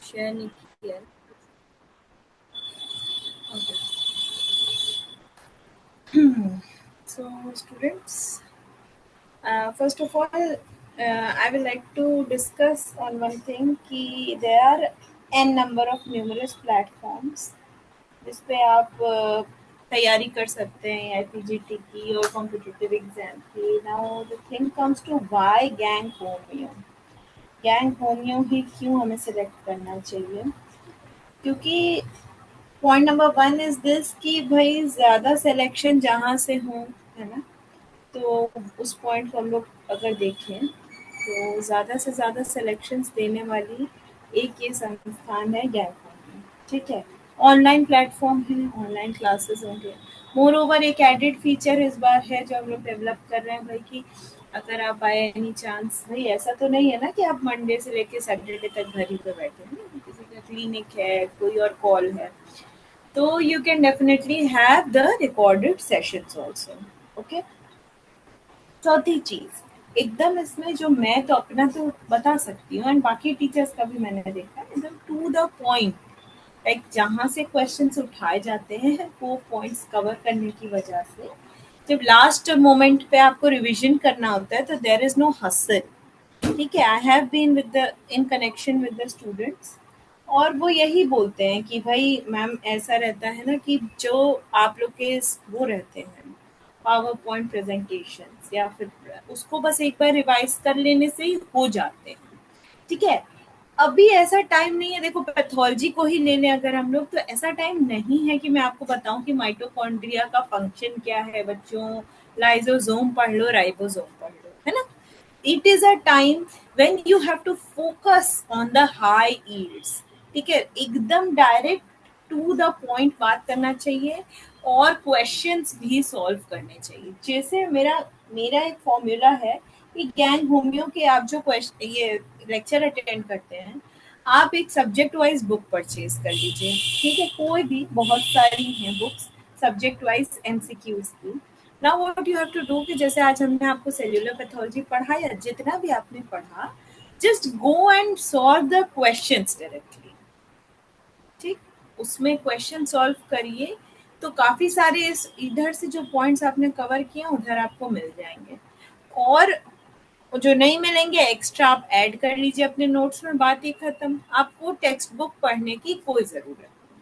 Share नहीं किया। So students, first of all, I will like to discuss on one thing कि there are n number of numerous platforms जिस पे आप तैयारी कर सकते हैं IPGT की और कॉम्पिटिटिव एग्जाम की। Now the thing comes to why gang homeo. Gang homeo ही क्यों हमें सिलेक्ट करना चाहिए? क्योंकि point number one is this कि भाई ज़्यादा सिलेक्शन जहाँ से हो, है ना, तो उस पॉइंट को हम लोग अगर देखें तो ज़्यादा से ज़्यादा सिलेक्शंस देने वाली एक ये संस्थान है गैंग होमियो। ठीक है, ऑनलाइन प्लेटफॉर्म है, ऑनलाइन क्लासेस होंगे। मोर ओवर एक एडिड फीचर इस बार है जो हम लोग डेवलप कर रहे हैं भाई कि अगर आप बाय एनी चांस, भाई ऐसा तो नहीं है ना कि आप मंडे से लेके सैटरडे तक घर ही पे बैठे हैं, किसी का क्लिनिक है, कोई और कॉल है, तो you can definitely have the recorded sessions also. Okay. चौथी चीज, एकदम इसमें जो मैं तो अपना तो बता सकती हूँ एंड बाकी टीचर्स का भी मैंने देखा है, एकदम टू द पॉइंट। लाइक जहाँ से क्वेश्चंस उठाए जाते हैं वो पॉइंट्स कवर करने की वजह से जब लास्ट मोमेंट पे आपको रिवीजन करना होता है तो देयर इज नो हसल। ठीक है, I have been with the in connection with the students और वो यही बोलते हैं कि भाई मैम ऐसा रहता है ना कि जो आप लोग के वो रहते हैं पावर पॉइंट प्रेजेंटेशंस या फिर उसको बस एक बार रिवाइज कर लेने से ही हो जाते हैं। ठीक है, अभी ऐसा टाइम नहीं है। देखो पैथोलॉजी को ही ले लें अगर हम लोग, तो ऐसा टाइम नहीं है कि मैं आपको बताऊं कि माइटोकॉन्ड्रिया का फंक्शन क्या है बच्चों, लाइसोसोम पढ़ लो, राइबोसोम पढ़ लो, है ना। it is a time when you have to focus on the high yields। ठीक है, एकदम डायरेक्ट टू द पॉइंट बात करना चाहिए और क्वेश्चंस भी सॉल्व करने चाहिए। जैसे मेरा मेरा एक फॉर्मूला है कि गैंग होमियो के आप जो क्वेश्चन ये लेक्चर अटेंड करते हैं, आप एक सब्जेक्ट वाइज बुक परचेज कर लीजिए। ठीक है, कोई भी, बहुत सारी हैं बुक्स सब्जेक्ट वाइज एमसीक्यूज की। Now what you have to do कि जैसे आज हमने आपको सेल्यूलर पैथोलॉजी पढ़ा या जितना भी आपने पढ़ा, just go and solve the questions directly. ठीक, उसमें क्वेश्चन सॉल्व करिए तो काफी सारे इस इधर से जो पॉइंट्स आपने कवर किए उधर आपको मिल जाएंगे और जो नहीं मिलेंगे एक्स्ट्रा आप ऐड कर लीजिए अपने नोट्स में। बात ही खत्म, आपको टेक्स्ट बुक पढ़ने की कोई जरूरत नहीं।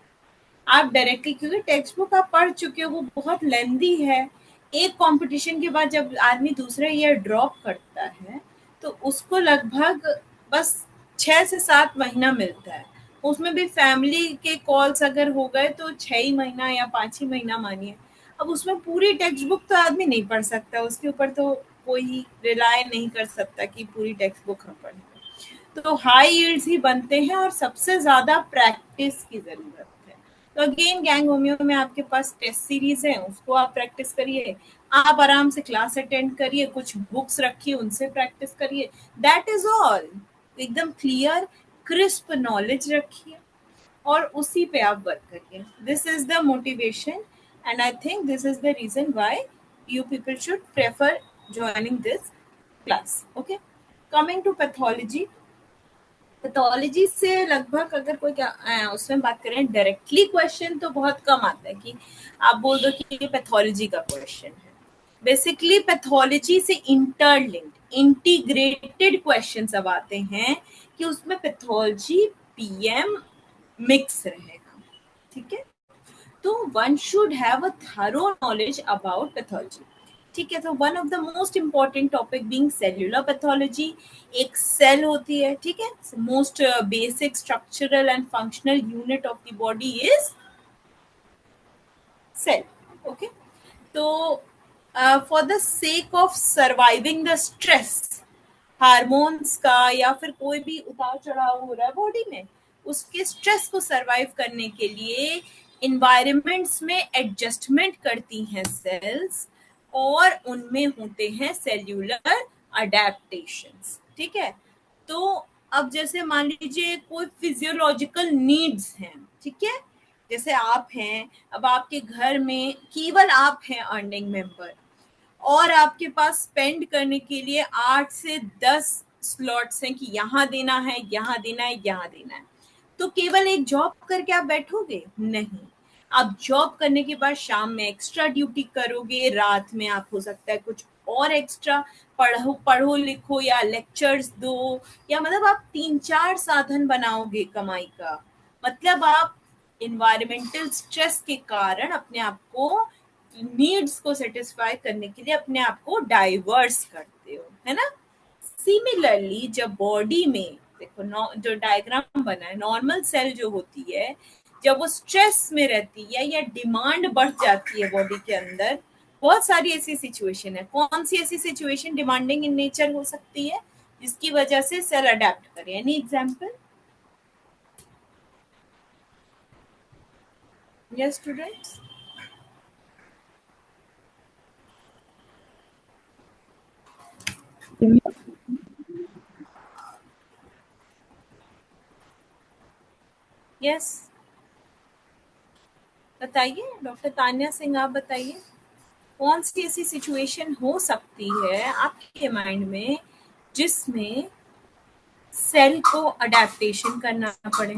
आप डायरेक्टली, क्योंकि टेक्स्ट बुक आप पढ़ चुके हो, वो बहुत लेंदी है। एक कंपटीशन के बाद जब आदमी दूसरा ईयर ड्रॉप करता है तो उसको लगभग बस 6 से 7 महीना मिलता है। उसमें भी फैमिली के कॉल्स अगर हो गए तो 6 ही महीना या 5 ही महीना मानिए। अब उसमें पूरी टेक्स्ट बुक तो आदमी नहीं पढ़ सकता, उसके ऊपर तो कोई रिलाय नहीं कर सकता कि पूरी टेक्स्ट बुक हम पढ़ें। तो हाई यील्ड्स ही बनते हैं और सबसे ज्यादा प्रैक्टिस की जरूरत है। तो अगेन गैंग होमियो में आपके पास टेस्ट सीरीज है, उसको आप प्रैक्टिस करिए। आप आराम से क्लास अटेंड करिए, कुछ बुक्स रखिए उनसे प्रैक्टिस करिए, दैट इज ऑल। एकदम क्लियर क्रिस्प नॉलेज रखिए और उसी पे आप वर्क करिए। This is the motivation and I think this is the reason why you people should prefer joining this class. Okay, coming to pathology, pathology से लगभग अगर कोई उसमें बात करें डायरेक्टली क्वेश्चन तो बहुत कम आता है कि आप बोल दो कि ये पैथोलॉजी का क्वेश्चन है। बेसिकली पैथोलॉजी से इंटरलिंक्ड इंटीग्रेटेड क्वेश्चन अब आते हैं कि उसमें पैथोलॉजी पीएम मिक्स रहेगा। ठीक है, तो one should have a thorough knowledge about pathology. ठीक है, तो one of the most important topic being cellular pathology. एक सेल होती है, ठीक है, most basic structural and functional unit of the body is cell. Okay, तो for the sake of surviving the stress hormones का या फिर कोई भी उतार चढ़ाव हो रहा है बॉडी में, उसके स्ट्रेस को सरवाइव करने के लिए इन्वायरमेंट्स में एडजस्टमेंट करती हैं सेल्स और उनमें होते हैं सेल्यूलर अडेप्टेशंस। ठीक है, तो अब जैसे मान लीजिए कोई फिजियोलॉजिकल नीड्स हैं, ठीक है, जैसे आप हैं, अब आपके घर में केवल आप हैं अर्निंग मेंबर और आपके पास स्पेंड करने के लिए 8 से 10 स्लॉट्स हैं कि यहाँ देना है, यहाँ देना है, यहाँ देना है। तो केवल एक जॉब करके आप बैठोगे? नहीं, आप जॉब करने के बाद शाम में एक्स्ट्रा ड्यूटी करोगे, रात में आप हो सकता है कुछ और एक्स्ट्रा पढ़ो पढ़ो लिखो या लेक्चर्स दो, या मतलब आप 3-4 साधन बनाओगे कमाई का। मतलब आप इन्वायरमेंटल स्ट्रेस के कारण अपने आप को नीड्स को सेटिस्फाई करने के लिए अपने आप को डाइवर्स करते हो, है ना? सिमिलरली जब बॉडी में देखो जो डायग्राम बना है, नॉर्मल सेल जो होती है जब वो स्ट्रेस में रहती है या डिमांड बढ़ जाती है बॉडी के अंदर, बहुत सारी ऐसी सिचुएशन है। कौन सी ऐसी सिचुएशन डिमांडिंग इन नेचर हो सकती है जिसकी वजह से सेल अडेप्ट करे? Any example? Yes students? Yes, बताइए डॉक्टर तान्या सिंह, आप बताइए कौन सी ऐसी सिचुएशन हो सकती है आपके माइंड में जिसमें सेल को अडेप्टेशन करना पड़े?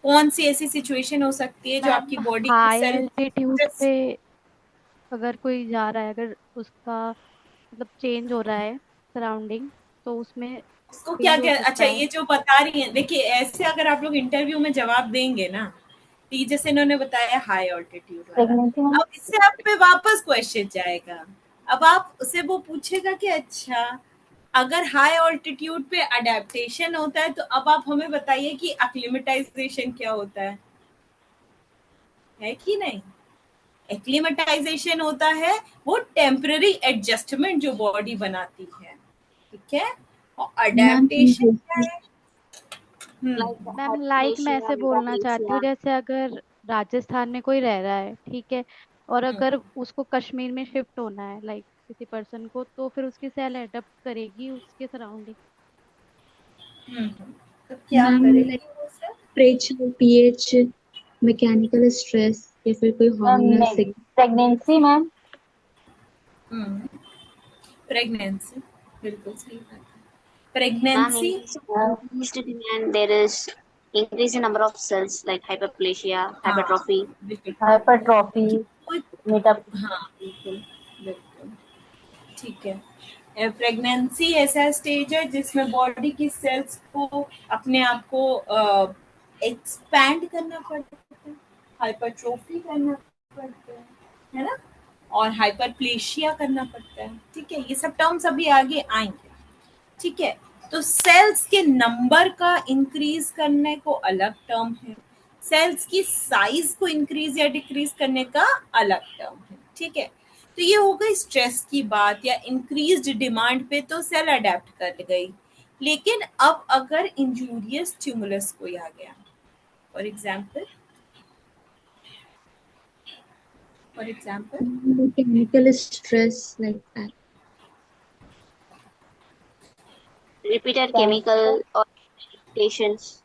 कौन सी ऐसी सिचुएशन हो सकती है जो आपकी मैम बॉडी की हाई सेल एल्टीट्यूड पे अगर कोई जा रहा है, अगर उसका मतलब चेंज हो रहा है सराउंडिंग, तो उसमें उसको क्या चेंज हो क्या? सकता अच्छा, है। ये जो बता रही हैं, देखिए ऐसे अगर आप लोग इंटरव्यू में जवाब देंगे ना, तो जैसे इन्होंने बताया हाई ऑल्टीट्यूड वाला, प्रेगनेंसी में। अब इससे आप पे वापस क्वेश्चन जाएगा। अब आप उसे वो पूछेगा कि अच्छा, अगर हाई ऑल्टीट्यूड पे अडेप्टेशन होता है तो अब आप हमें बताइए कि एक्लिमेटाइजेशन क्या होता है कि नहीं? एक्लिमेटाइजेशन होता है वो टेम्पररी एडजस्टमेंट जो बॉडी बनाती है, ठीक है? और मैम अडेप्टेशन क्या है? लाइक मैम मैं हाइपरप्लेशिया ऐसे बोलना चाहती हूँ, मेटाप्लेशिया। जैसे अगर राजस्थान में कोई रह रहा है, ठीक है, और हम्म, अगर उसको कश्मीर में शिफ्ट होना है, किसी पर्सन को, तो फिर उसकी सेल अडेप्ट करेगी उसके सराउंडिंग। तो क्या मैम लाइक करेगी वो sir? Temperature, pH, mechanical stress या फिर कोई मैम हार्मोनल नहीं, सिग्नल। Pregnancy ma'am. प्रेगनेंसी, बिल्कुल सही बात है। Ma'am pregnancy, increased demand, there is increase in number of cells like hyperplasia, हाँ hypertrophy. बिल्कुल, हाइपरट्रॉफी, कोई, मेटा। हाँ बिल्कुल, बिल्कुल ठीक है। प्रेगनेंसी ऐसा स्टेज है जिसमें बॉडी की सेल्स को अपने आप को एक्सपैंड करना पड़ता है, हाइपरट्रोफी करना पड़ता है ना? और हाइपरप्लेशिया करना पड़ता है, ठीक है? ये सब टर्म्स अभी आगे आएंगे, ठीक है? तो सेल्स के नंबर का इंक्रीज करने को अलग टर्म है, सेल्स की साइज को इंक्रीज या डिक्रीज करने का अलग टर्म है, ठीक है? तो ये हो गई स्ट्रेस की बात या इंक्रीज्ड डिमांड पे, तो सेल अडेप्ट कर गई। लेकिन अब अगर इंजूरियस स्टिमुलस कोई आ गया, for example, for example mechanical stress like repeated chemical or irritations.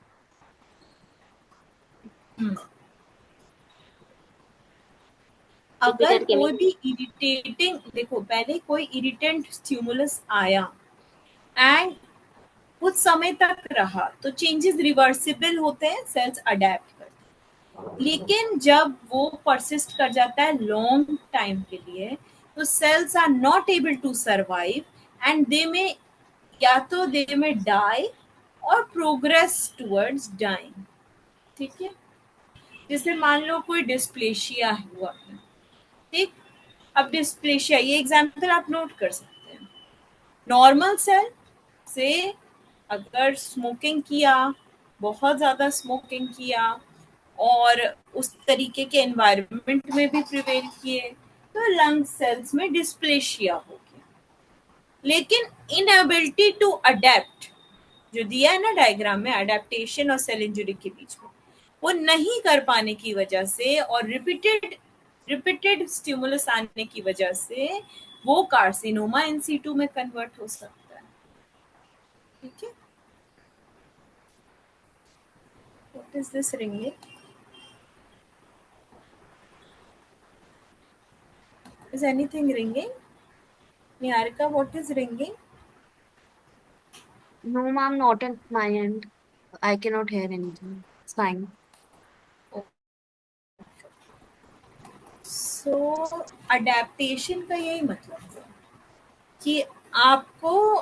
अगर Repeated कोई chemical. भी इरिटेटिंग, देखो पहले कोई इरिटेंट स्टिमुलस आया एंड कुछ समय तक रहा तो चेंजेस रिवर्सिबल होते हैं, सेल्स अडेप्ट करते हैं। लेकिन जब वो परसिस्ट कर जाता है लॉन्ग टाइम के लिए, तो cells are not able to survive and they में, या तो दे में डाई और प्रोग्रेस टुवर्ड्स डाइंग, ठीक है? जैसे मान लो कोई डिस्प्लेशिया हुआ है, ठीक? अब डिस्प्लेशिया, ये एग्जाम्पल आप नोट कर सकते हैं। नॉर्मल सेल से अगर स्मोकिंग किया, बहुत ज़्यादा स्मोकिंग किया और उस तरीके के एनवायरनमेंट में भी प्रिवेल किए, तो लंग सेल्स में डिस्प्लेशिया हो गया। लेकिन इनएबिलिटी टू अडेप्ट जो दिया है ना डायग्राम में, अडेप्टेशन और सेल इंजरी के बीच में, वो नहीं कर पाने की वजह से और रिपीटेड रिपीटेड स्टिमुलस आने की वजह से वो कार्सिनोमा इन सीटू में कन्वर्ट हो सकता है, ठीक है? What is this ringing? Is anything ringing? Niharika, what is ringing? No, ma'am, not at my end. I cannot hear anything. It's fine. So adaptation का यही मतलब है कि आपको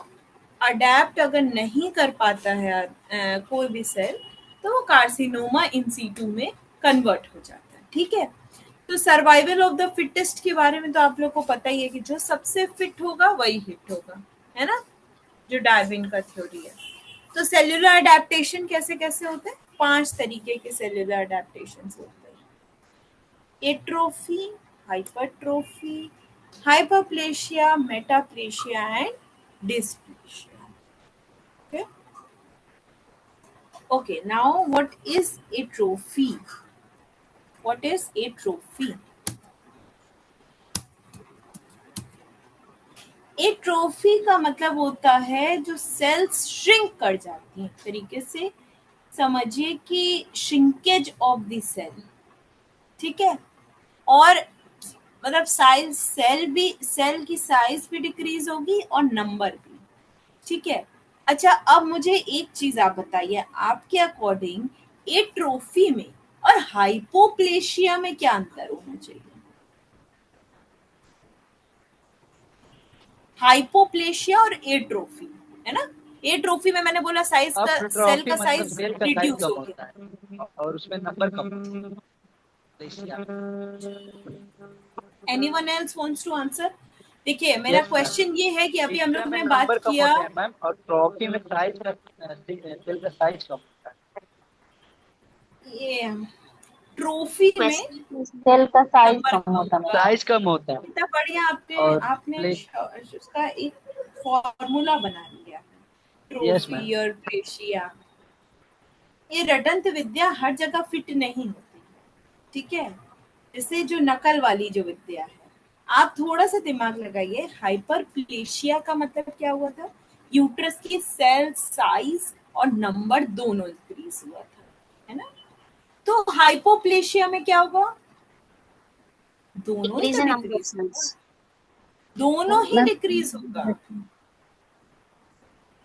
अडेप्ट अगर नहीं कर पाता है कोई भी सेल, तो वो कार्सिनोमा इन सीटू में कन्वर्ट हो जाता है। ठीक है, तो सर्वाइवल ऑफ द फिटेस्ट के बारे में तो आप लोग को पता ही है कि जो सबसे फिट होगा वही हिट होगा, है ना, जो डार्विन का थ्योरी है। तो सेल्यूलर अडेप्टेशन कैसे कैसे होते हैं? 5 तरीके के सेल्यूलर अडेप्टेशन होते हैं: atrophy, hypertrophy, hyperplasia, metaplasia, and dysplasia. Okay. Okay. Now, what is atrophy? What is atrophy? Atrophy का मतलब होता है जो सेल्स श्रिंक कर जाती हैं, तरीके से समझिए कि श्रिंकेज ऑफ द सेल। ठीक है, और मतलब साइज सेल की साइज भी डिक्रीज होगी और नंबर भी। ठीक है, अच्छा अब मुझे एक चीज आप बताइए, आपके अकॉर्डिंग एट्रोफी में और हाइपोप्लेशिया में क्या अंतर होना चाहिए? हाइपोप्लेशिया और एट्रोफी, है ना। एट्रोफी में मैंने बोला साइज का, सेल का साइज रिड्यूस हो गया और उसमें नंबर कम। Anyone else wants to answer? देखिए मेरा क्वेश्चन ये है कि अभी हम लोग ने बात किया मैम, और ट्रॉफी में साइज का सेल का साइज कम होता है। ये ट्रॉफी में सेल का साइज कम होता है। साइज कम होता है। कितना बढ़िया आपने उसका एक फॉर्मूला बना लिया, ट्रॉफी और प्लेशिया। ये रटंत विद्या हर जगह फिट नहीं होती, ठीक है, जैसे जो नकल वाली जो विद्या है। आप थोड़ा सा दिमाग लगाइए, हाइपरप्लेशिया का मतलब क्या हुआ था? यूट्रस की सेल साइज और नंबर दोनों इंक्रीज हुआ था, है ना। तो हाइपोप्लेशिया में क्या होगा? दोनों ही डिक्रीज, दोनों ही डिक्रीज होगा।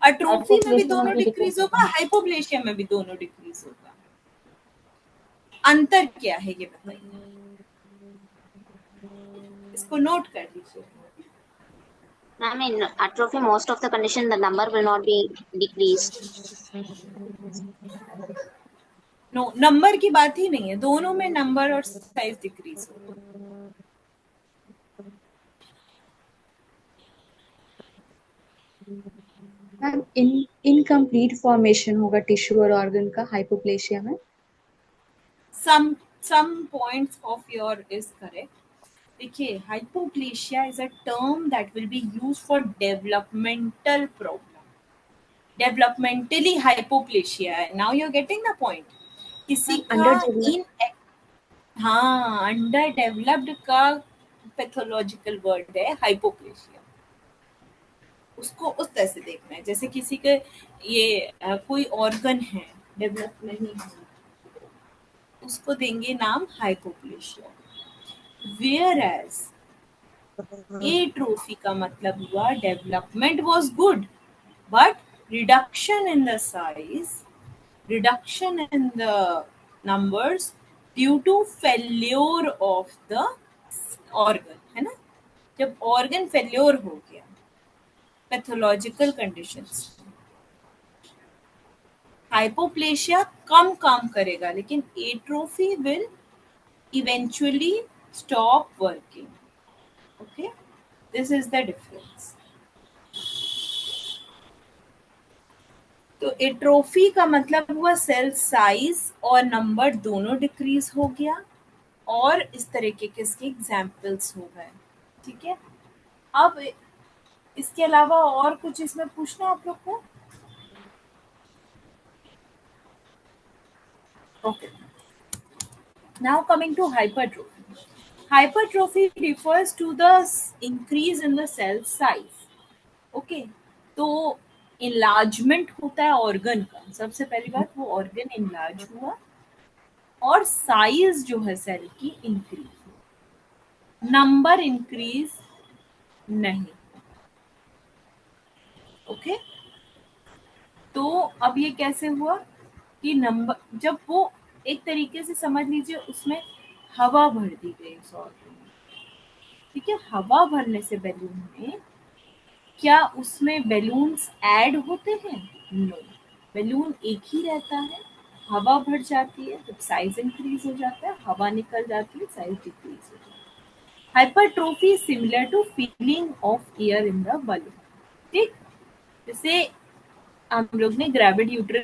अट्रोफी में भी दोनों डिक्रीज होगा, हाइपोप्लेशिया में भी दोनों डिक्रीज होगा। अंतर क्या है ये बताइए, इसको नोट कर लीजिए। I mean, atrophy, most of the condition, the number will not be decreased. No, number की बात ही नहीं है, दोनों में नंबर और साइज डिक्रीज होगा। इनकम्प्लीट फॉर्मेशन होगा टिश्यू और ऑर्गन का हाइपोप्लेशिया में। some points of your is correct. देखिए, hypoplasia is a term that will be used for developmental problem. Developmentally hypoplasia है। Now you are getting the point. किसी का हाँ, अंडर डेवलप्ड का पैथोलॉजिकल वर्ड है hypoplasia. उसको उस तरह से देखना है जैसे किसी के ये कोई ऑर्गन है डेवलप नहीं है, उसको देंगे नाम हाइपोप्लेशिया। वेयर एज एट्रोफी का मतलब हुआ development was good but reduction in the size, reduction in the numbers due to failure of the organ, है ना। जब ऑर्गन फेल्योर हो गया, पैथोलॉजिकल कंडीशंस, हाइपोप्लेशिया कम काम करेगा लेकिन atrophy will eventually stop working. Okay, this is the difference. तो atrophy का मतलब हुआ सेल साइज और नंबर दोनों डिक्रीज हो गया, और इस तरीके के इसके एग्जाम्पल्स हो गए। ठीक है, अब इसके अलावा और कुछ इसमें पूछना आप लोग को? Okay, now coming to hypertrophy. Hypertrophy refers to the increase in the cell size. Okay, तो इनलार्जमेंट होता है ऑर्गन का। सबसे पहली बात, वो ऑर्गन इनलार्ज हुआ और साइज जो है सेल की इंक्रीज हुआ, नंबर इंक्रीज नहीं। ओके, तो अब ये कैसे हुआ? कि नंबर जब वो एक तरीके से समझ लीजिए उसमें हवा भर दी गई उस ऑर्गन में, ठीक है। हवा भरने से बैलून में क्या उसमें बैलून्स ऐड होते हैं? नो, बैलून एक ही रहता है। हवा भर जाती है तो साइज इंक्रीज हो जाता है, हवा निकल जाती है साइज डिक्रीज हो जाता है। Hypertrophy is similar to feeling of air in the balloon, ठीक। जैसे हम लोग ने ग्रेविड यूट्रस